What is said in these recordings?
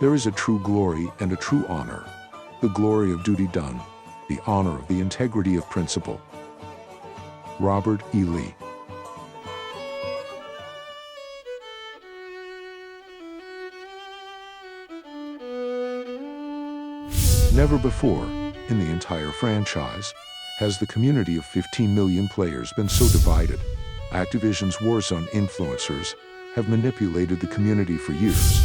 There is a true glory and a true honor. The glory of duty done, the honor of the integrity of principle. Robert E. Lee. Never before, in the entire franchise, has the community of 15 million players been so divided. Activision's Warzone influencers have manipulated the community for years.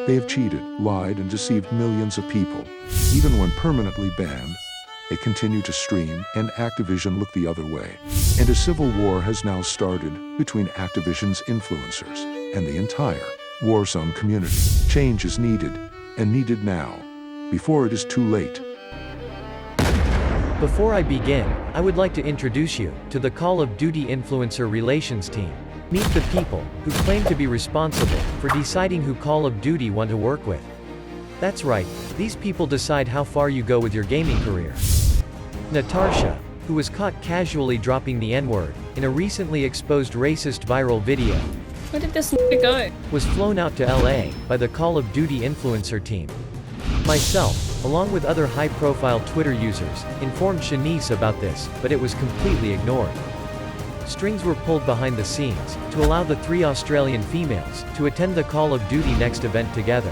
They have cheated, lied, and deceived millions of people. Even when permanently banned, they continue to stream, and Activision look the other way. And a civil war has now started between Activision's influencers and the entire Warzone community. Change is needed, and needed now, before it is too late. Before I begin, I would like to introduce you to the Call of Duty Influencer Relations team. Meet the people who claim to be responsible for deciding who Call of Duty want to work with. That's right, these people decide how far you go with your gaming career. Natarsha, who was caught casually dropping the N-word in a recently exposed racist viral video, Where did this go? was flown out to LA by the Call of Duty Influencer team. Myself, along with other high-profile Twitter users, informed Shanice about this, but it was completely ignored. Strings were pulled behind the scenes to allow the 3 Australian females to attend the Call of Duty Next event together.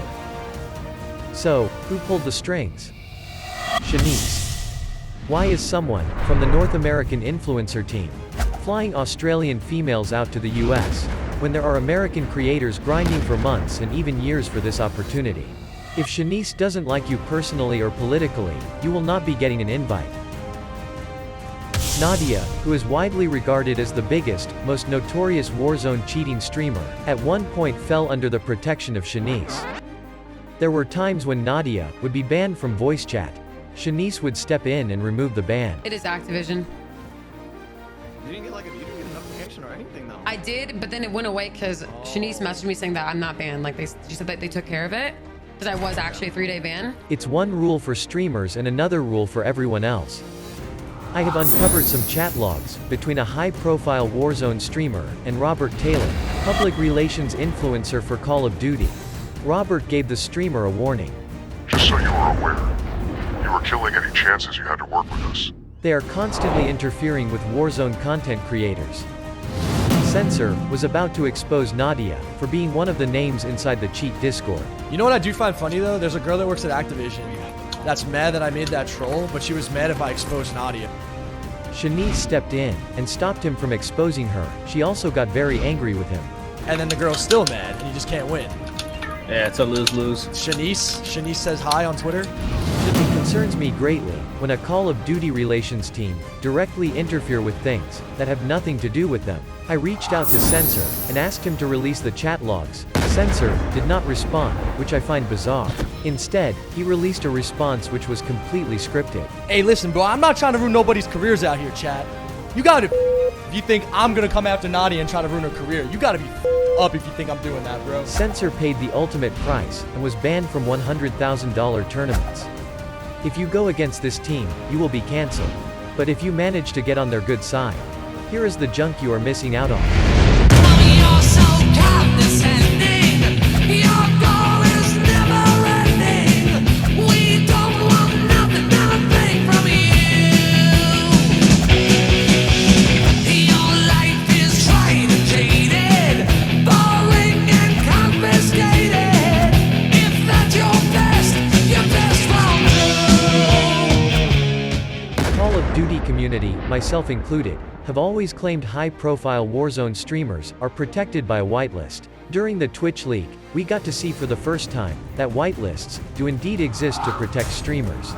So, who pulled the strings? Shanice. Why is someone from the North American influencer team flying Australian females out to the US when there are American creators grinding for months and even years for this opportunity? If Shanice doesn't like you personally or politically, you will not be getting an invite. Nadia, who is widely regarded as the biggest, most notorious Warzone cheating streamer, at one point fell under the protection of Shanice. There were times when Nadia would be banned from voice chat. Shanice would step in and remove the ban. It is Activision. You didn't get a notification or anything though. I did, but then it went away because Shanice messaged me saying that I'm not banned. Like she said that they took care of it. Because I was actually a 3-day ban. It's one rule for streamers and another rule for everyone else. I have uncovered some chat logs between a high-profile Warzone streamer and Robert Taylor, public relations influencer for Call of Duty. Robert gave the streamer a warning. Just so you are aware, you were killing any chances you had to work with us. They are constantly interfering with Warzone content creators. Censor was about to expose Nadia for being one of the names inside the cheat Discord. You know what I do find funny though? There's a girl that works at Activision that's mad that I made that troll, but she was mad if I exposed Nadia. Shanice stepped in and stopped him from exposing her. She also got very angry with him. And then the girl's still mad, and you just can't win. Yeah, it's a lose-lose. Shanice says hi on Twitter. It concerns me greatly when a Call of Duty relations team directly interfere with things that have nothing to do with them. I reached out to Censor and asked him to release the chat logs. Censor did not respond, which I find bizarre. Instead, he released a response which was completely scripted. Hey, listen, bro, I'm not trying to ruin nobody's careers out here, chat. You gotta if you think I'm gonna come after Nadia and try to ruin her career. You gotta be up if you think I'm doing that, bro. Censor paid the ultimate price and was banned from $100,000 tournaments. If you go against this team, you will be cancelled. But if you manage to get on their good side, here is the junk you are missing out on. You're so condescending. Your goal is never ending. We don't want nothing from you. Your life is trade-jaded, boring and confiscated. If that's your best from you. Call of Duty community, myself included, have always claimed high-profile Warzone streamers are protected by a whitelist. During the Twitch leak, we got to see for the first time that whitelists do indeed exist to protect streamers.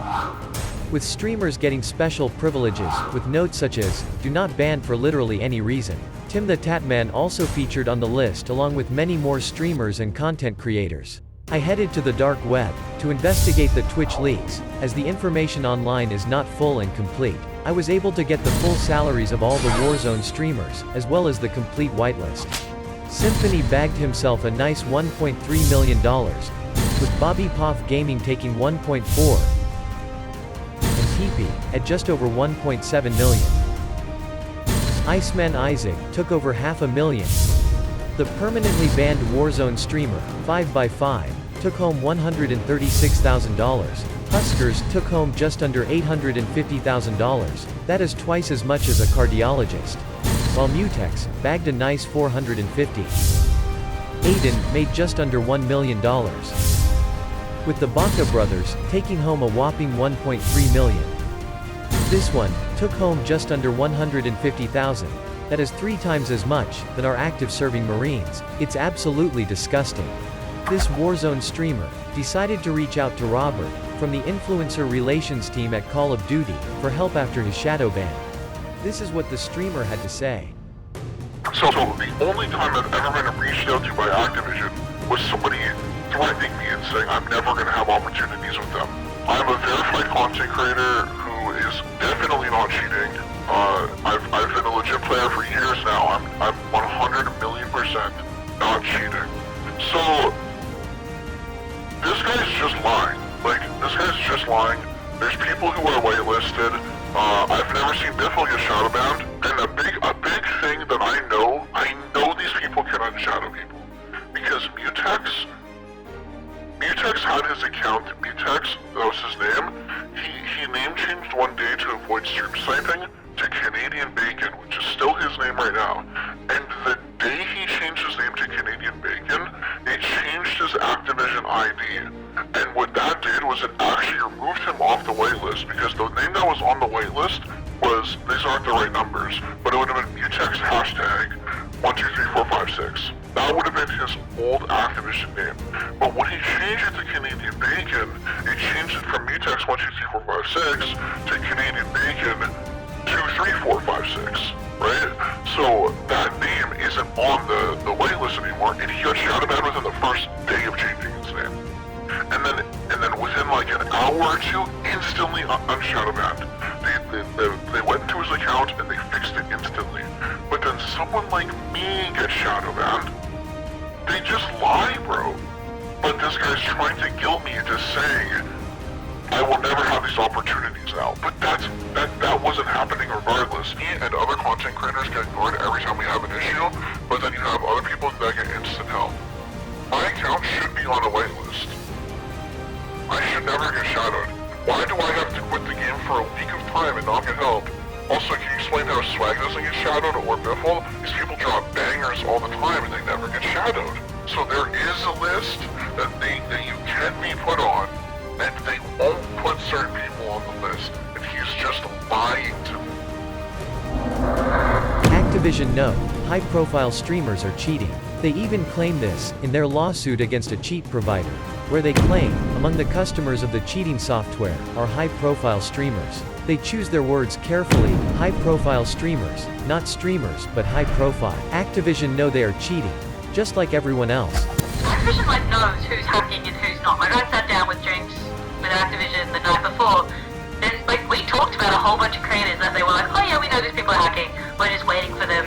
With streamers getting special privileges, with notes such as, do not ban for literally any reason. Tim the Tatman also featured on the list along with many more streamers and content creators. I headed to the dark web to investigate the Twitch leaks, as the information online is not full and complete. I was able to get the full salaries of all the Warzone streamers, as well as the complete whitelist. Symphony bagged himself a nice $1.3 million, with Bobby Poff Gaming taking 1.4, and TP at just over 1.7 million. Iceman Isaac took over $500,000. The permanently banned Warzone streamer, 5x5, took home $136,000. Huskers took home just under $850,000. That is twice as much as a cardiologist. While Mutex bagged a nice $450,000. Aiden made just under $1 million. With the Baca brothers taking home a whopping $1.3 million. This one took home just under $150,000. That is 3 times as much than our active serving Marines. It's absolutely disgusting. This Warzone streamer decided to reach out to Robert from the influencer relations team at Call of Duty for help after his shadow ban. This is what the streamer had to say. So the only time I've ever been reached out to by Activision was somebody threatening me and saying I'm never going to have opportunities with them. I'm a verified content creator who is definitely not cheating. I've been a legit player for years now. I'm 100 million % not cheating. So this guy's just lying. Like, this guy's just lying. There's people who are whitelisted. I've never seen Biffle get shadow banned. And a big thing that I know these people can unshadow people. Because Mutex had his account, Mutex, that was his name. He name changed one day to avoid stream sniping to Canadian Bacon, which is still his name right now. And the day he changed his name to Canadian Bacon, it changed his Activision ID. And what that did was it actually removed him off the waitlist, because the name that was on the waitlist was, these aren't the right numbers, but it would have been Mutex hashtag 123456. That would have been his old Activision name. But when he changed it to Canadian Bacon, it changed it from Mutex 123456 to Canadian Bacon 23456, right? So that name isn't on the waitlist anymore, and he got shadow banned within the first day of changing his name. And then within like an hour or two, instantly unshadow banned. They went into his account and they fixed it instantly. But then someone like me gets shadow banned. They just lie, bro. But this guy's trying to guilt me into saying I will never have these opportunities now. But that wasn't happening regardless. Me and other content creators get ignored every time we have an issue, but then you have other people that get instant help. My account should be on a waitlist. I should never get shadowed. Why do I have to quit the game for a week of time and not get help? Also, can you explain how Swag doesn't get shadowed or Biffle? These people drop bangers all the time and they never get shadowed. So there is a list that you can be put on, and they won't put certain people on the list, and he's just lying to me. Activision know high-profile streamers are cheating. They even claim this in their lawsuit against a cheat provider, where they claim among the customers of the cheating software are high-profile streamers. They choose their words carefully, high-profile streamers, not streamers, but high-profile. Activision know they are cheating, just like everyone else. Activision knows who's hacking and who's not. I sat down with Jinx with Activision the night before, and we talked about a whole bunch of creators that they were like, oh yeah, we know these people are hacking. We're just waiting for them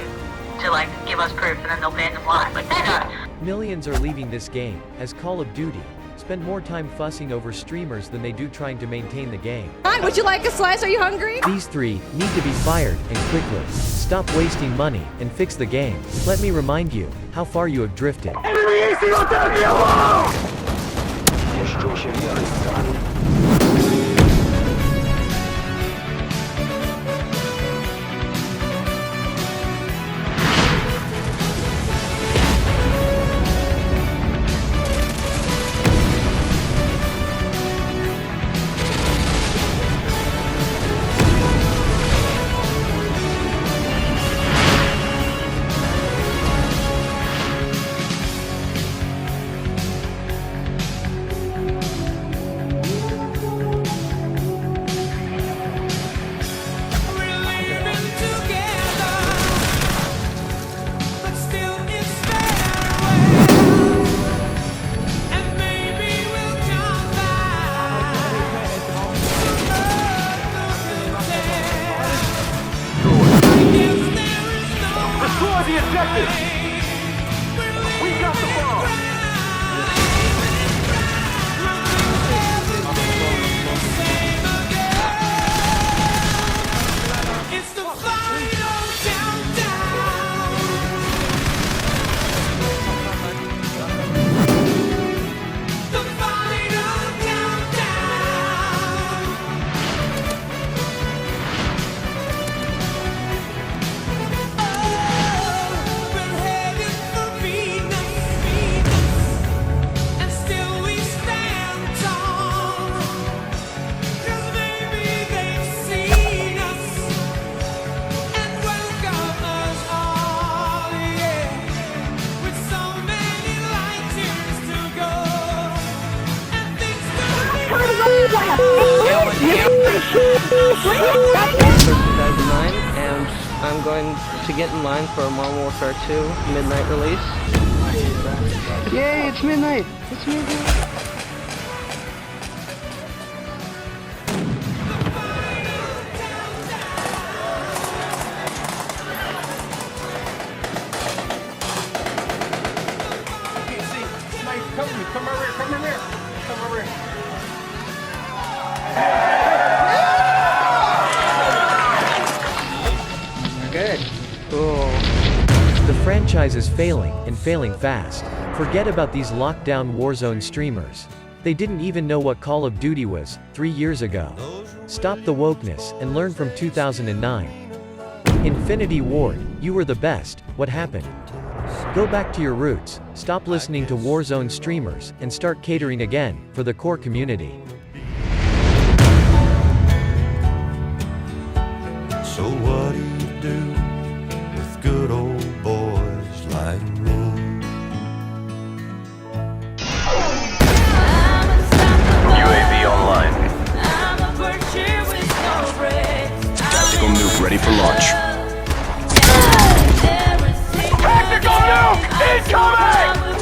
to give us proof, and then they'll ban them live. They know. Millions are leaving this game, as Call of Duty spend more time fussing over streamers than they do trying to maintain the game. Hi, would you like a slice? Are you hungry? These 3 need to be fired, and quickly. Stop wasting money, and fix the game. Let me remind you how far you have drifted. 2009, and I'm going to get in line for Modern Warfare 2 midnight release. Yay, it's midnight! It's midnight! Come over here, come over here. Come over here. Good. Cool. The franchise is failing, and failing fast. Forget about these lockdown Warzone streamers. They didn't even know what Call of Duty was 3 years ago. Stop the wokeness, and learn from 2009. InfinityWard, you were the best, what happened? Go back to your roots, stop listening to Warzone streamers, and start catering again, for the core community. So what do you do with good old boys like me? UAV online. Tactical nuke ready for launch. Tactical nuke incoming!